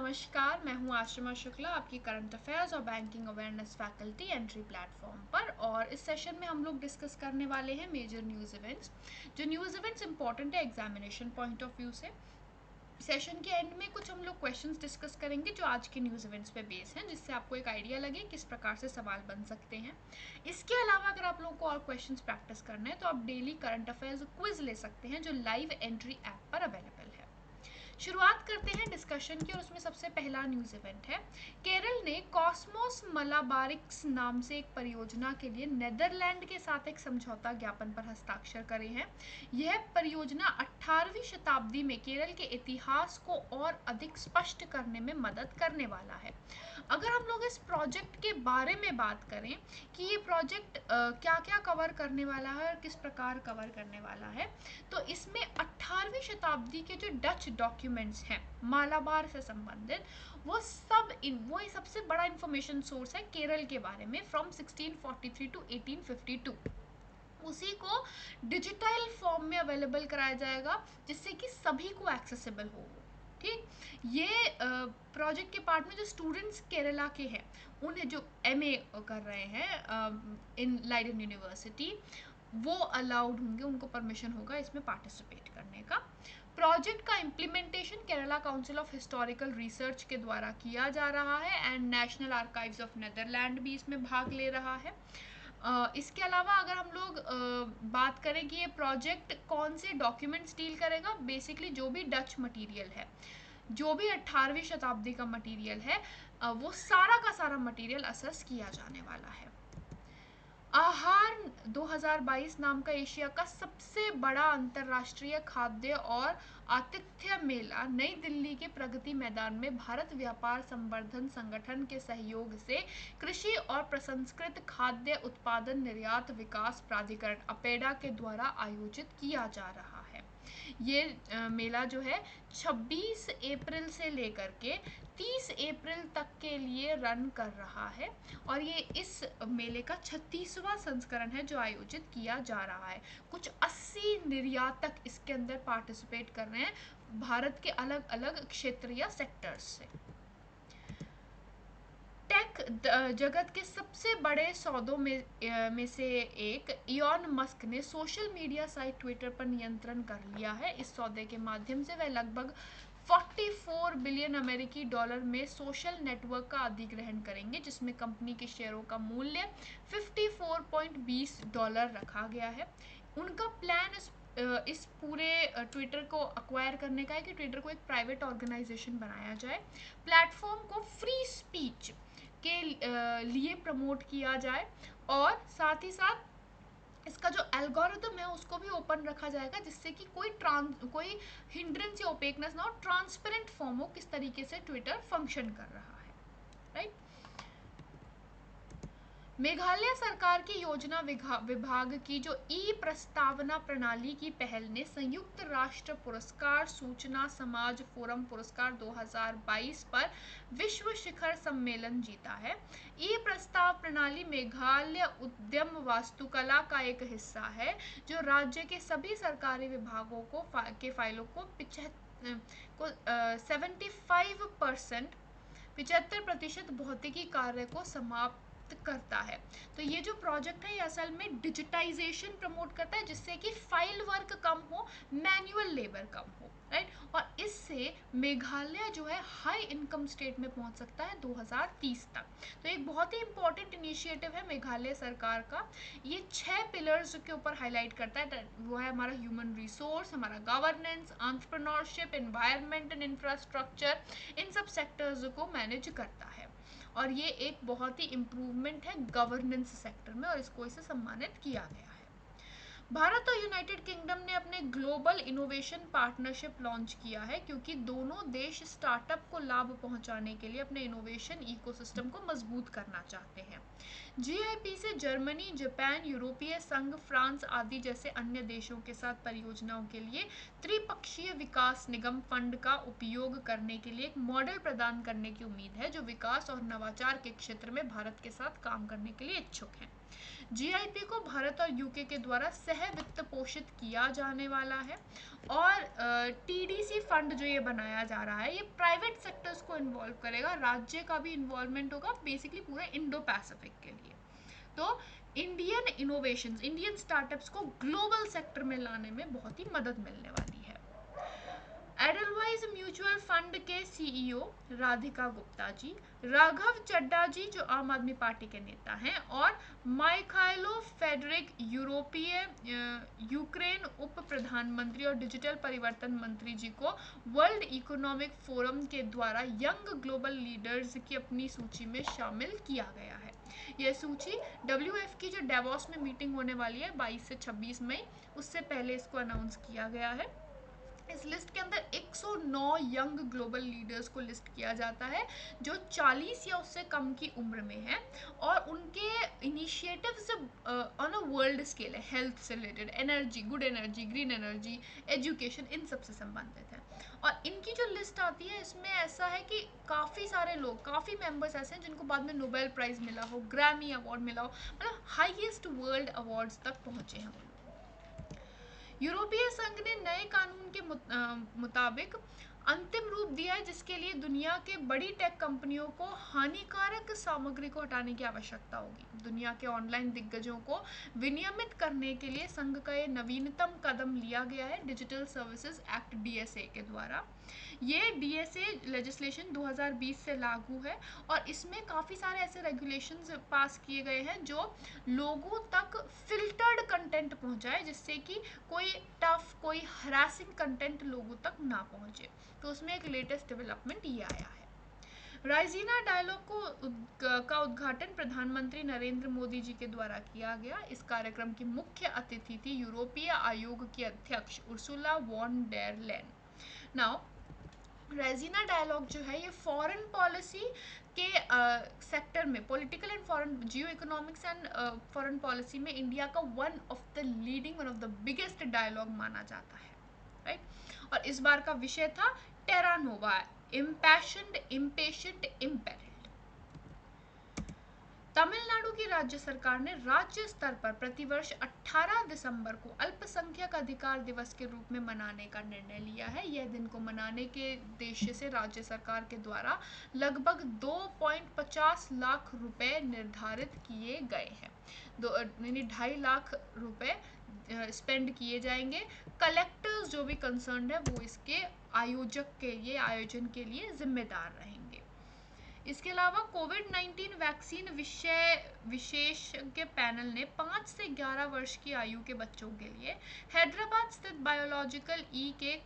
नमस्कार, मैं हूँ आश्रमा शुक्ला, आपकी करंट अफेयर्स और banking awareness faculty entry platform पर। और इस सेशन में हम लोग डिस्कस करने वाले हैं मेजर न्यूज़ इवेंट्स। जो न्यूज़ इवेंट्स इंपॉर्टेंट है एग्जामिनेशन पॉइंट ऑफ व्यू से। सेशन के एंड में कुछ हम लोग क्वेश्चंस डिस्कस करेंगे जो आज के न्यूज़ इवेंट्स पे बेस हैं, जिससे आपको एक आइडिया लगे किस प्रकार से सवाल बन सकते हैं। इसके अलावा अगर आप लोगों को और क्वेश्चंस प्रैक्टिस करने हैं तो आप डेली करंट अफेयर्स क्विज ले सकते हैं जो लाइव एंट्री ऐप पर अवेलेबल है। शुरुआत करते हैं डिस्कशन की और उसमें सबसे पहला न्यूज़ इवेंट है। केरल ने कॉस्मोस मलाबारिक्स नाम से एक परियोजना के लिए नेदरलैंड के साथ एक समझौता ज्ञापन पर हस्ताक्षर करे हैं। यह परियोजना 18वीं शताब्दी में केरल के इतिहास को और अधिक स्पष्ट करने में मदद करने वाला है। अगर हम लोग इस प्रोजेक्ट के बारे में बात करें कि ये प्रोजेक्ट क्या क्या कवर करने वाला है और किस प्रकार कवर करने वाला है, तो इसमें 18वीं शताब्दी के जो डच डॉक्यूमेंट्स हैं मालाबार से संबंधित, वो सबसे बड़ा इंफॉर्मेशन सोर्स है केरल के बारे में फ्रॉम 1643 टू 1852। उसी को डिजिटल फॉर्म में अवेलेबल कराया जाएगा जिससे कि सभी को एक्सेसिबल हो। ठीक, ये प्रोजेक्ट के पार्ट में जो स्टूडेंट्स केरला के हैं, उन्हें जो एमए कर रहे हैं इन लाइडन यूनिवर्सिटी, वो अलाउड होंगे, उनको परमिशन होगा इसमें पार्टिसिपेट करने का। प्रोजेक्ट का implementation Kerala council of historical research के द्वारा किया जा रहा है and national archives of Netherland भी इसमें भाग ले रहा है। इसके अलावा अगर हम लोग बात करें कि ये प्रोजेक्ट कौन से डॉक्यूमेंट्स डील करेगा, बेसिकली जो भी डच मटेरियल है, जो भी 18वीं शताब्दी का मटेरियल है, वो सारा का सारा मटेरियल असेस किया जाने वाला है। आहार 2022 नाम का एशिया का सबसे बड़ा अंतर्राष्ट्रीय खाद्य और आतिथ्य मेला नई दिल्ली के प्रगति मैदान में भारत व्यापार संवर्धन संगठन के सहयोग से कृषि और प्रसंस्कृत खाद्य उत्पादन निर्यात विकास प्राधिकरण अपेडा के द्वारा आयोजित किया जा रहा है। ये मेला जो है 26 अप्रैल से लेकर के 30 अप्रैल तक के लिए रन कर रहा है और ये इस मेले का 36वां संस्करण है जो आयोजित किया जा रहा है। कुछ 80 निर्यातक इसके अंदर पार्टिसिपेट कर रहे हैं भारत के अलग अलग क्षेत्र या सेक्टर्स से। टेक जगत के सबसे बड़े सौदों में से एक इलॉन मस्क ने सोशल मीडिया साइट ट्विटर पर नियंत्रण कर लिया है। इस सौदे के माध्यम से वह लगभग 44 बिलियन अमेरिकी डॉलर में सोशल नेटवर्क का अधिग्रहण करेंगे, जिसमें कंपनी के शेयरों का मूल्य $54.20 रखा गया है। उनका प्लान इस पूरे ट्विटर को अक्वायर करने का है कि ट्विटर को एक प्राइवेट ऑर्गेनाइजेशन बनाया जाए, प्लेटफॉर्म को फ्री स्पीच के लिए प्रमोट किया जाए और साथ ही साथ इसका जो एल्गोरिथम है उसको भी ओपन रखा जाएगा, जिससे कि कोई हिंड्रेंस या ओपेकनेस ना हो, ट्रांसपेरेंट फॉर्म हो किस तरीके से ट्विटर फंक्शन कर रहा है। राइट। मेघालय सरकार की योजना विभाग की जो ई प्रस्तावना प्रणाली की पहल ने संयुक्त राष्ट्र पुरस्कार सूचना समाज फोरम पुरस्कार 2022 पर विश्व शिखर सम्मेलन जीता है। ई प्रस्ताव प्रणाली मेघालय उद्यम वास्तुकला का एक हिस्सा है जो राज्य के सभी सरकारी विभागों को के फाइलों को 75% भौतिकी कार्य को समाप्त करता है। तो ये जो प्रोजेक्ट है ये असल में डिजिटाइजेशन प्रमोट करता है, जिससे कि फाइल वर्क कम हो, मैनुअल लेबर कम हो। राइट, और इससे मेघालय जो है हाई इनकम स्टेट में पहुंच सकता है 2030 तक। तो एक बहुत ही इंपॉर्टेंट इनिशिएटिव है मेघालय सरकार का। ये 6 पिलर्स के ऊपर हाईलाइट करता है। वो है हमारा ह्यूमन रिसोर्स, हमारा governance, entrepreneurship, environment and infrastructure, इन सब सेक्टर्स को मैनेज करता है और ये एक बहुत ही इम्प्रूवमेंट है गवर्नेंस सेक्टर में और इसको इसे सम्मानित किया गया है। भारत और यूनाइटेड किंगडम ने अपने ग्लोबल इनोवेशन पार्टनरशिप लॉन्च किया है, क्योंकि दोनों देश स्टार्टअप को लाभ पहुंचाने के लिए अपने इनोवेशन इकोसिस्टम को मजबूत करना चाहते हैं। जीआईपी से जर्मनी, जापान, यूरोपीय संघ, फ्रांस आदि जैसे अन्य देशों के साथ परियोजनाओं के लिए त्रिपक्षीय विकास निगम फंड का उपयोग करने के लिए एक मॉडल प्रदान करने की उम्मीद है जो विकास और नवाचार के क्षेत्र में भारत के साथ काम करने के लिए इच्छुक हैं। जीआईपी को भारत और यूके के द्वारा सह वित्त पोषित किया जाने वाला है और टीडीसी फंड जो ये बनाया जा रहा है ये प्राइवेट सेक्टर्स को इन्वॉल्व करेगा, राज्य का भी इन्वॉल्वमेंट होगा बेसिकली पूरे इंडो पैसिफिक के लिए। तो इंडियन इनोवेशंस, इंडियन स्टार्टअप्स को ग्लोबल सेक्टर में लाने में बहुत ही मदद मिलने वाली है। एडलवाइज म्यूचुअल फंड के सीईओ राधिका गुप्ता जी, राघव चड्डा जी जो आम आदमी पार्टी के नेता हैं, और माइखाइलो फेडरिक यूक्रेन उप प्रधानमंत्री और डिजिटल परिवर्तन मंत्री जी को वर्ल्ड इकोनॉमिक फोरम के द्वारा यंग ग्लोबल लीडर्स की अपनी सूची में शामिल किया गया है। यह सूची WF की जो डेवोस में मीटिंग होने वाली है 22 से 26 मई, उससे पहले इसको अनाउंस किया गया है। इस लिस्ट के अंदर 109 यंग ग्लोबल लीडर्स को लिस्ट किया जाता है जो 40 या उससे कम की उम्र में है और उनके initiatives on a world scale है, हेल्थ से related, energy, good energy, green energy, education, इन सब से संबंधित है। और इनकी जो लिस्ट आती है इसमें ऐसा है कि काफ़ी सारे लोग, काफ़ी मेंबर्स ऐसे हैं जिनको बाद में नोबेल प्राइज़ मिला हो, ग्रैमी अवार्ड मिला हो, मतलब हाईएस्ट वर्ल्ड अवार्ड्स तक पहुँचे हैं वो लोग। यूरोपीय संघ ने नए कानून के मुताबिक अंतिम रूप दिया है जिसके लिए दुनिया के बड़ी टेक कंपनियों को हानिकारक सामग्री को हटाने की आवश्यकता होगी। दुनिया के ऑनलाइन दिग्गजों को विनियमित करने के लिए संघ का ये नवीनतम कदम लिया गया है डिजिटल सर्विसेज एक्ट DSA के द्वारा। ये DSA लेजिस्लेशन 2020 से लागू है और इसमें काफ़ी सारे ऐसे रेगुलेशंस पास किए गए हैं जो लोगों तक फिल्टर्ड कंटेंट पहुंचाए जिससे कि कोई टफ, कोई हरासिंग कंटेंट लोगों तक ना पहुंचे। तो उसमें एक लेटेस्ट डेवलपमेंट ये आया है। राइजीना डायलॉग का उद्घाटन प्रधानमंत्री नरेंद्र मोदी जी के द्वारा किया गया। इस कार्यक्रम की मुख्य अतिथि थी यूरोपीय आयोग की अध्यक्ष Ursula von der Leyen. Now Raisina dialogue जो है ये फॉरेन पॉलिसी के सेक्टर में, political and foreign, geo economics and foreign policy में इंडिया का one of the biggest dialogue माना जाता है, राइट। और इस बार का विषय था टेरा नोवा, इम्पैशन्ड, इम्पेशेंट, इम्पेरिल्ड। तमिलनाडु की राज्य सरकार ने राज्य स्तर पर प्रतिवर्ष 18 दिसंबर को अल्पसंख्यक अधिकार दिवस के रूप में मनाने का निर्णय लिया है। यह दिन को मनाने के उद्देश्य से राज्य सरकार के द्वारा लगभग 2.50 लाख रुपए निर्धारित किए गए हैं। 2.5 लाख रुपए स्पेंड किए जाएंगे। कलेक्टर्स जो भी कंसर्न है वो इसके आयोजन के लिए जिम्मेदार रहेंगे। इसके अलावा कोविड-19 वैक्सीन विशेषज्ञ पैनल ने 5 से 11 वर्ष की आयु के बच्चों के लिए हैदराबाद स्थित बायोलॉजिकल के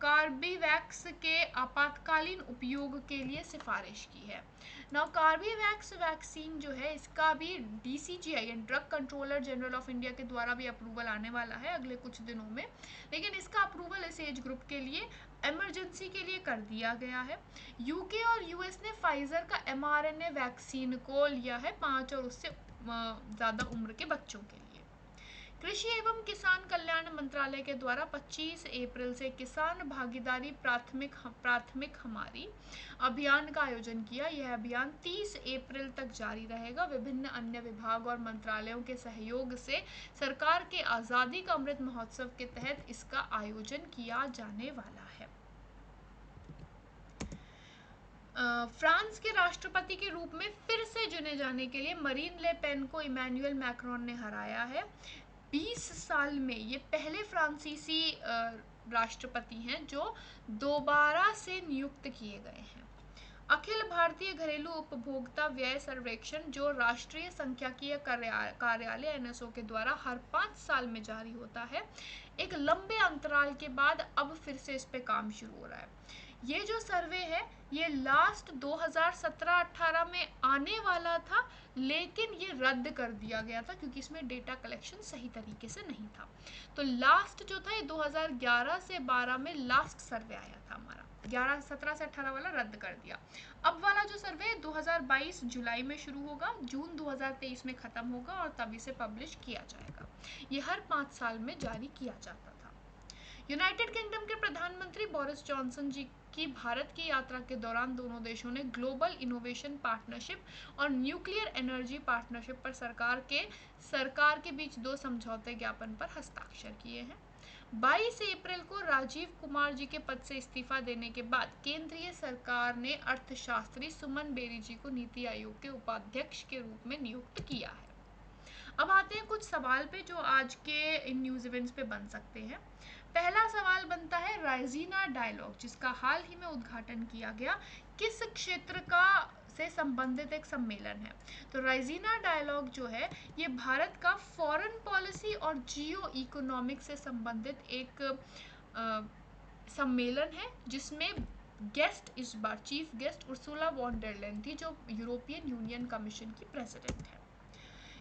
कार्बीवैक्स के आपातकालीन उपयोग के लिए सिफारिश की है। नाउ कार्बीवैक्स वैक्सीन जो है इसका भी DCGI drug controller general of India के द्वारा भी अप्रूवल आने वाला है अगले कुछ दिनों में, लेकिन इसका अप्रूवल इस एज ग्रुप के लिए इमरजेंसी के लिए कर दिया गया है। यूके और US ने फाइजर का mRNA वैक्सीन को लिया है 5 और उससे ज़्यादा उम्र के बच्चों के लिए। कृषि एवं किसान कल्याण मंत्रालय के द्वारा 25 अप्रैल से किसान भागीदारी प्राथमिक हमारी अभियान का आयोजन किया। यह अभियान 30 अप्रैल तक जारी रहेगा। विभिन्न अन्य विभाग और मंत्रालयों के सहयोग से सरकार के आज़ादी का अमृत महोत्सव के तहत इसका आयोजन किया जाने वाला है। फ्रांस के राष्ट्रपति के रूप में फिर से चुने जाने के लिए मरीन ले पेन को इमैनुअल मैक्रोन ने हराया है। 20 साल में ये पहले फ्रांसीसी राष्ट्रपति हैं जो दोबारा से नियुक्त किए गए हैं। अखिल भारतीय घरेलू उपभोक्ता व्यय सर्वेक्षण जो राष्ट्रीय सांख्यिकीय कार्यालय NSO के द्वारा हर 5 साल में जारी होता है, एक लंबे अंतराल के बाद अब फिर से इस पे काम शुरू हो रहा है। ये जो सर्वे है ये लास्ट 2017-18 में आने वाला था, लेकिन ये रद्द कर दिया गया था क्योंकि इसमें डेटा कलेक्शन सही तरीके से नहीं था। तो लास्ट जो था ये 2011 से 12 में लास्ट सर्वे आया था हमारा, 17 से 18 वाला रद्द कर दिया। अब वाला जो सर्वे 2022 जुलाई में शुरू होगा, जून 2023 में ख़त्म होगा और तब इसे पब्लिश किया जाएगा। ये हर 5 साल में जारी किया जाता था। यूनाइटेड किंगडम के प्रधानमंत्री बोरिस जॉनसन जी की भारत की यात्रा के दौरान दोनों देशों ने ग्लोबल इनोवेशन पार्टनरशिप और न्यूक्लियर एनर्जी पार्टनरशिप पर सरकार के बीच 2 समझौते ज्ञापन पर हस्ताक्षर किए हैं। 22 अप्रैल को राजीव कुमार जी के पद से इस्तीफा देने के बाद केंद्रीय सरकार ने अर्थशास्त्री सुमन बेरी जी को नीति आयोग के उपाध्यक्ष के रूप में नियुक्त किया है। अब आते हैं कुछ सवाल पे जो आज के इन न्यूज़ इवेंट्स पे बन सकते हैं। पहला सवाल बनता है राइजीना डायलॉग, जिसका हाल ही में उद्घाटन किया गया, किस क्षेत्र का से संबंधित एक सम्मेलन है? तो राइजीना डायलॉग जो है ये भारत का फॉरेन पॉलिसी और जियो इकोनॉमिक से संबंधित एक सम्मेलन है, जिसमें गेस्ट इस बार chief guest Ursula von der Leyen थी, जो यूरोपियन यूनियन कमीशन की प्रेसिडेंट है।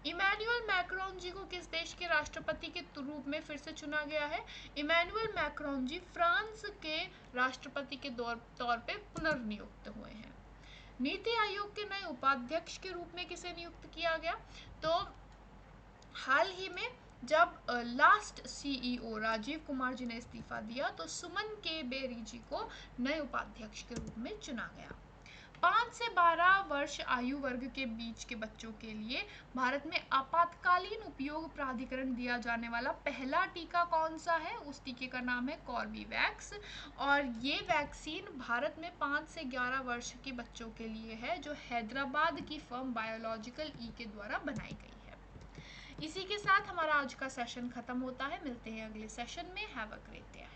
इमैनुअल मैक्रोन जी को किस देश के राष्ट्रपति के रूप में फिर से चुना गया है? इमैनुअल मैक्रोन जी फ्रांस के राष्ट्रपति के तौर पे पुनर्नियुक्त हुए हैं। नीति आयोग के नए उपाध्यक्ष के रूप में किसे नियुक्त किया गया? तो हाल ही में जब लास्ट सीईओ राजीव कुमार जी ने इस्तीफा दिया तो सुमन के बेरी जी को नए उपाध्यक्ष के रूप में चुना गया। 5 से 12 वर्ष आयु वर्ग के बीच के बच्चों के लिए भारत में आपातकालीन उपयोग प्राधिकरण दिया जाने वाला पहला टीका कौन सा है? उस टीके का नाम है कॉर्बीवैक्स, और ये वैक्सीन भारत में 5 से 11 वर्ष के बच्चों के लिए है, जो हैदराबाद की फर्म बायोलॉजिकल ई के द्वारा बनाई गई है। इसी के साथ हमारा आज का सेशन खत्म होता है। मिलते हैं अगले सेशन में। Have a great day.